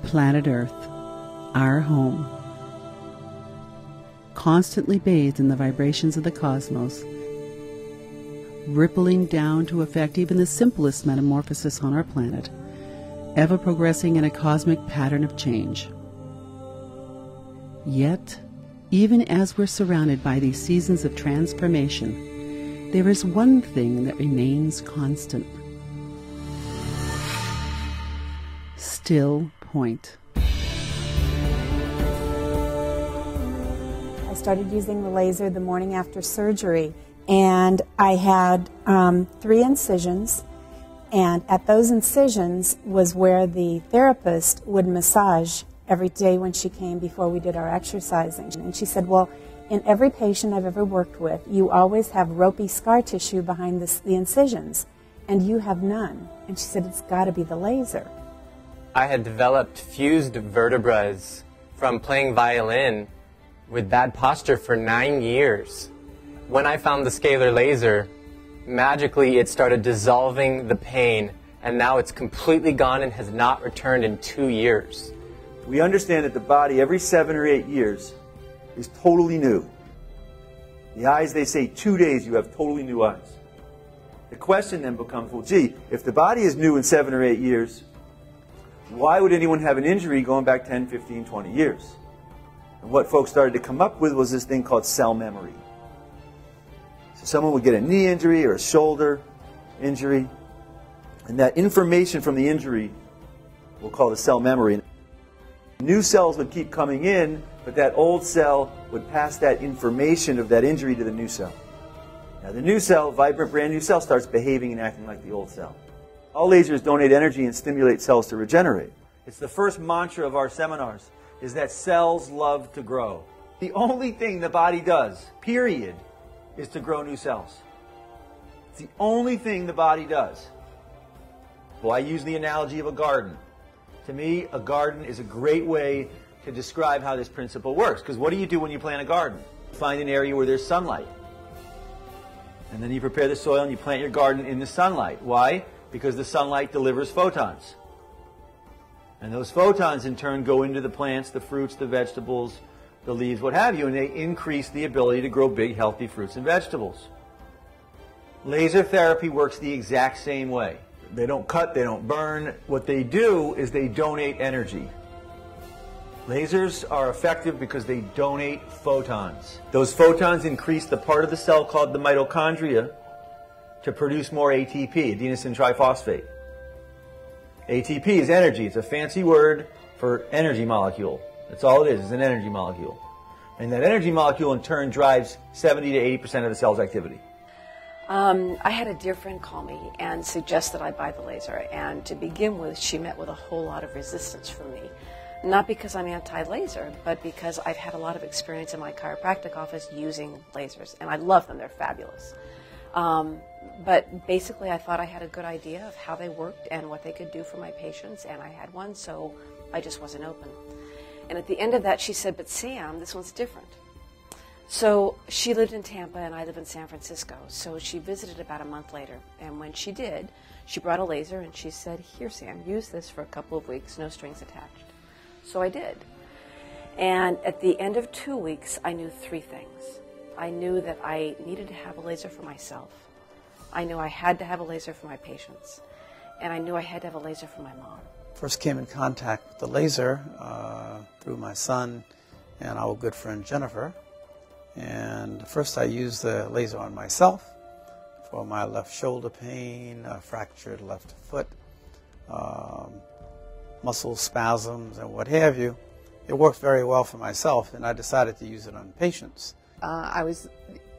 Planet Earth, our home, constantly bathed in the vibrations of the cosmos, rippling down to affect even the simplest metamorphosis on our planet, ever progressing in a cosmic pattern of change. Yet, even as we're surrounded by these seasons of transformation, there is one thing that remains constant. Still point. I started using the laser the morning after surgery, and I had 3 incisions, and at those incisions was where the therapist would massage every day when she came before we did our exercising. And she said, well, in every patient I've ever worked with, you always have ropey scar tissue behind the incisions, and you have none. And she said, it's got to be the laser. I had developed fused vertebrae from playing violin with bad posture for 9 years. When I found the scalar laser, magically it started dissolving the pain, and now it's completely gone and has not returned in 2 years. We understand that the body every 7 or 8 years is totally new. The eyes, they say 2 days you have totally new eyes. The question then becomes, well, gee, if the body is new in 7 or 8 years, why would anyone have an injury going back 10, 15, 20 years? And what folks started to come up with was this thing called cell memory. So someone would get a knee injury or a shoulder injury, and that information from the injury we'll call the cell memory. New cells would keep coming in, but that old cell would pass that information of that injury to the new cell. Now the new cell, vibrant brand new cell, starts behaving and acting like the old cell. All lasers donate energy and stimulate cells to regenerate. It's the first mantra of our seminars, is that cells love to grow. The only thing the body does, period, is to grow new cells. It's the only thing the body does. Well, I use the analogy of a garden. To me, a garden is a great way to describe how this principle works. Because what do you do when you plant a garden? You find an area where there's sunlight. And then you prepare the soil and you plant your garden in the sunlight. Why? Because the sunlight delivers photons. And those photons in turn go into the plants, the fruits, the vegetables, the leaves, what have you, and they increase the ability to grow big, healthy fruits and vegetables. Laser therapy works the exact same way. They don't cut, they don't burn. What they do is they donate energy. Lasers are effective because they donate photons. Those photons increase the part of the cell called the mitochondria to produce more ATP, adenosine triphosphate. ATP is energy. It's a fancy word for energy molecule. That's all it is. It's an energy molecule. And that energy molecule in turn drives 70 to 80% of the cell's activity. I had a dear friend call me and suggest that I buy the laser. And to begin with, she met with a whole lot of resistance from me. Not because I'm anti-laser, but because I've had a lot of experience in my chiropractic office using lasers. And I love them. They're fabulous. But basically, I thought I had a good idea of how they worked and what they could do for my patients. And I had one, so I just wasn't open. And at the end of that, she said, but Sam, this one's different. So she lived in Tampa and I live in San Francisco. So she visited about a month later. And when she did, she brought a laser and she said, here, Sam, use this for a couple of weeks, no strings attached. So I did. And at the end of 2 weeks, I knew 3 things. I knew that I needed to have a laser for myself. I knew I had to have a laser for my patients. And I knew I had to have a laser for my mom. First came in contact with the laser through my son and our good friend Jennifer. And first I used the laser on myself for my left shoulder pain, fractured left foot, muscle spasms and what have you. It worked very well for myself, and I decided to use it on patients. I was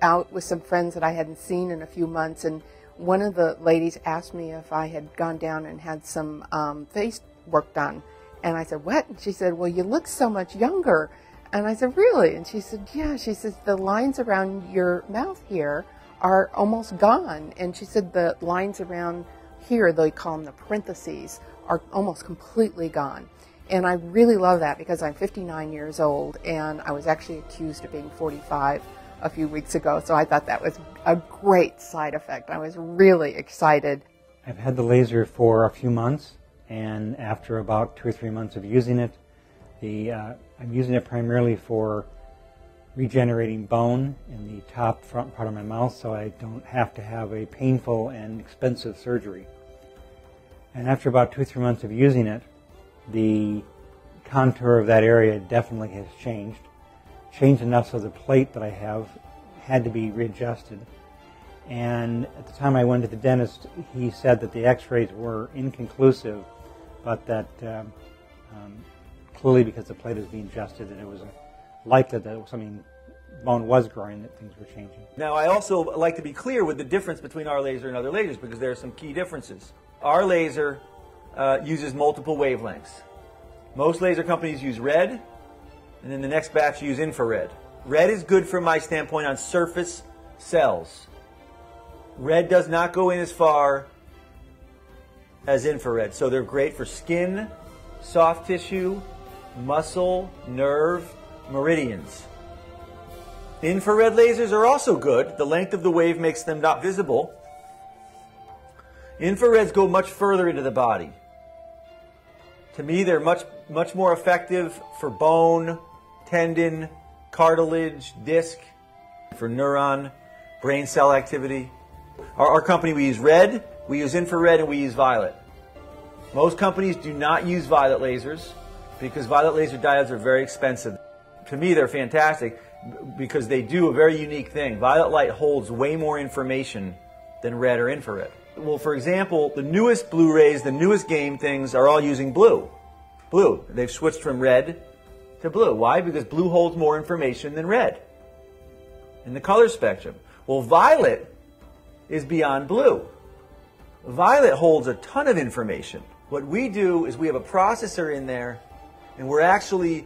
out with some friends that I hadn't seen in a few months, and one of the ladies asked me if I had gone down and had some face work done. And I said, what? And she said, well, you look so much younger. And I said, really? And she said, yeah. She says, the lines around your mouth here are almost gone. And she said the lines around here, they call them the parentheses, are almost completely gone. And I really love that because I'm 59 years old, and I was actually accused of being 45 a few weeks ago. So I thought that was a great side effect. I was really excited. I've had the laser for a few months, and after about 2 or 3 months of using it, I'm using it primarily for regenerating bone in the top front part of my mouth, so I don't have to have a painful and expensive surgery. And after about 2 or 3 months of using it, the contour of that area definitely has changed enough so the plate that I have had to be readjusted. And at the time I went to the dentist, he said that the x-rays were inconclusive, but that clearly because the plate was being adjusted, that it was likely that something bone was growing, that things were changing. Now, I also like to be clear with the difference between our laser and other lasers, because there are some key differences. Our laser uses multiple wavelengths. Most laser companies use red, and then the next batch use infrared. Red is good from my standpoint on surface cells. Red does not go in as far as infrared, so they're great for skin, soft tissue, muscle, nerve, meridians. Infrared lasers are also good. The length of the wave makes them not visible. Infrareds go much further into the body. To me, they're much more effective for bone, tendon, cartilage, disc, for neuron, brain cell activity. Our company, we use red, we use infrared, and we use violet. Most companies do not use violet lasers because violet laser diodes are very expensive. To me, they're fantastic because they do a very unique thing. Violet light holds way more information than red or infrared. Well, for example, the newest Blu-rays, the newest game things are all using blue. Blue. They've switched from red to blue. Why? Because blue holds more information than red in the color spectrum. Well, violet is beyond blue. Violet holds a ton of information. What we do is we have a processor in there, and we're actually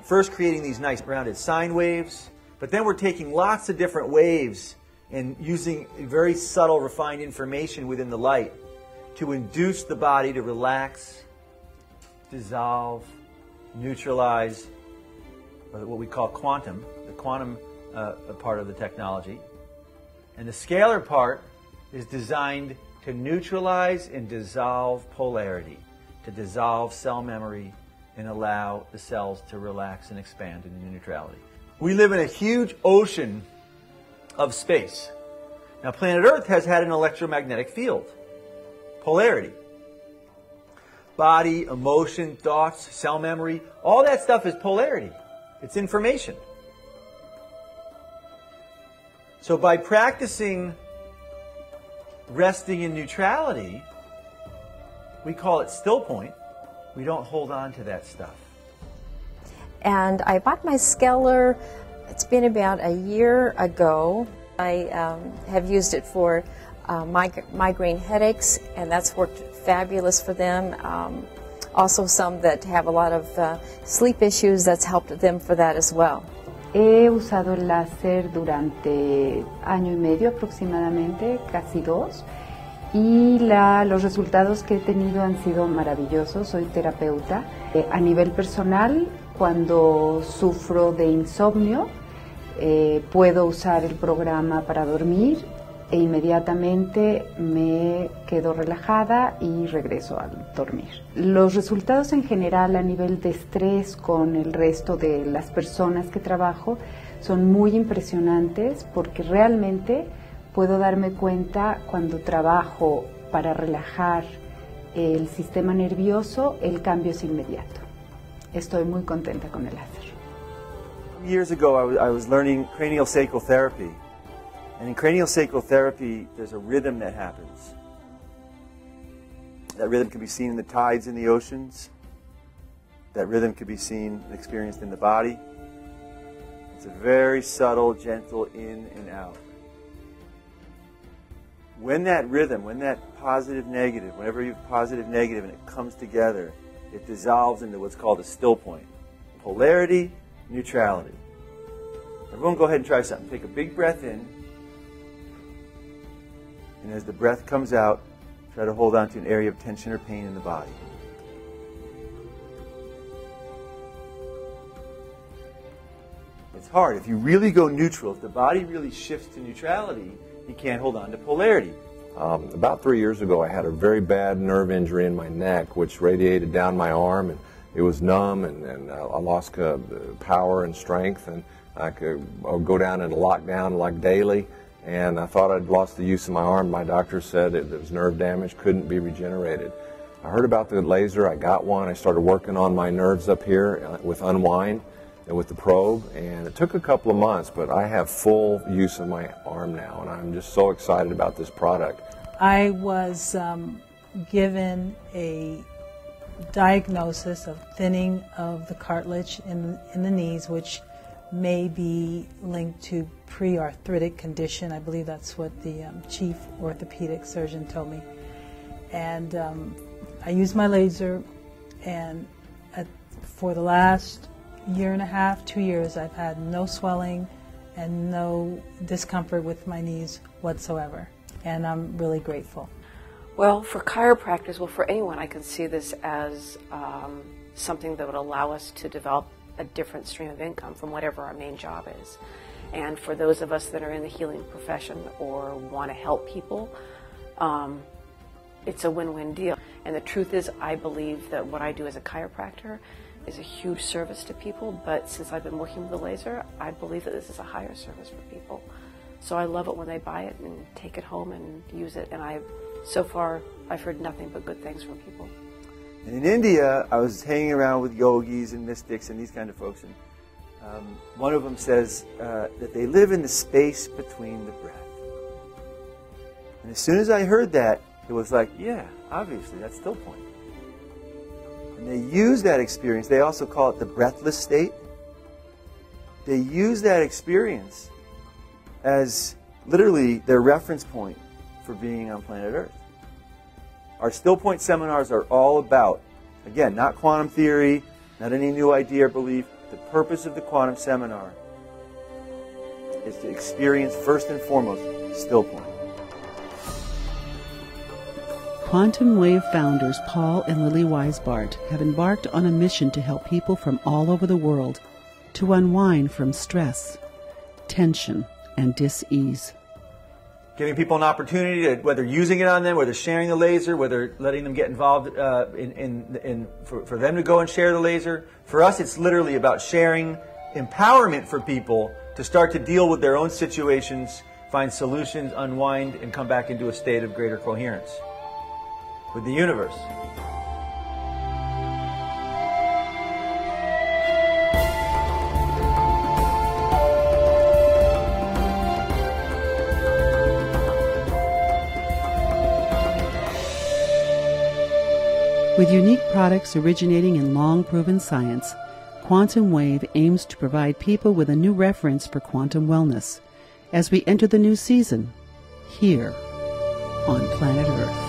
first creating these nice rounded sine waves, but then we're taking lots of different waves and using very subtle, refined information within the light to induce the body to relax, dissolve, neutralize, what we call quantum, the quantum part of the technology. And the scalar part is designed to neutralize and dissolve polarity, to dissolve cell memory and allow the cells to relax and expand into neutrality. We live in a huge ocean of space. Now, planet Earth has had an electromagnetic field, polarity. Body, emotion, thoughts, cell memory, all that stuff is polarity. It's information. So by practicing resting in neutrality, we call it still point. We don't hold on to that stuff. And I bought my scalar, it's been about a year ago. I have used it for migraine headaches, and that's worked fabulous for them. Also some that have a lot of sleep issues, that's helped them for that as well. He usado el láser durante año y medio aproximadamente, casi 2, y los resultados que he tenido han sido maravillosos. Soy terapeuta. A nivel personal, cuando sufro de insomnio, puedo usar el programa para dormir e inmediatamente me quedo relajada y regreso a dormir. Los resultados en general a nivel de estrés con el resto de las personas que trabajo son muy impresionantes porque realmente puedo darme cuenta cuando trabajo para relajar el sistema nervioso, el cambio es inmediato. Estoy muy contenta con el láser. Years ago, I was learning craniosacral therapy. And in craniosacral therapy, there's a rhythm that happens. That rhythm can be seen in the tides in the oceans. That rhythm can be seen and experienced in the body. It's a very subtle, gentle in and out. When that rhythm, when that positive, negative, whenever you have positive, negative, and it comes together, it dissolves into what's called a still point. Polarity, neutrality. Everyone go ahead and try something. Take a big breath in. And as the breath comes out, try to hold on to an area of tension or pain in the body. It's hard. If you really go neutral, if the body really shifts to neutrality, you can't hold on to polarity. About 3 years ago, I had a very bad nerve injury in my neck, which radiated down my arm, and it was numb, and I lost power and strength, and I would go down into lockdown like daily, and I thought I'd lost the use of my arm. My doctor said it was nerve damage, couldn't be regenerated. I heard about the laser, I got one, I started working on my nerves up here with Unwind and with the probe, and it took a couple of months, but I have full use of my arm now, and I'm just so excited about this product. I was given a diagnosis of thinning of the cartilage in the knees, which may be linked to pre-arthritic condition. I believe that's what the chief orthopedic surgeon told me. And I used my laser, and for the last year and a half, 2 years, I've had no swelling and no discomfort with my knees whatsoever. And I'm really grateful. Well, for chiropractors, well, for anyone, I can see this as something that would allow us to develop a different stream of income from whatever our main job is. And for those of us that are in the healing profession or want to help people, it's a win-win deal. And the truth is, I believe that what I do as a chiropractor is a huge service to people, but since I've been working with the laser, I believe that this is a higher service for people. So I love it when they buy it and take it home and use it, and so far I've heard nothing but good things from people. And in India, I was hanging around with yogis and mystics and these kind of folks, and one of them says that they live in the space between the breath. And as soon as I heard that, it was like, yeah, obviously, that's still point. And they use that experience. They also call it the breathless state. They use that experience as literally their reference point for being on planet Earth. Our Still Point seminars are all about, again, not quantum theory, not any new idea or belief. The purpose of the quantum seminar is to experience, first and foremost, Still Point. QuantumWave founders Paul and Lily Weisbart have embarked on a mission to help people from all over the world to unwind from stress, tension, and dis-ease. Giving people an opportunity to, whether using it on them, whether sharing the laser, whether letting them get involved for them to go and share the laser. For us, it's literally about sharing empowerment for people to start to deal with their own situations, find solutions, unwind, and come back into a state of greater coherence with the universe. With unique products originating in long-proven science, QuantumWave aims to provide people with a new reference for quantum wellness as we enter the new season here on planet Earth.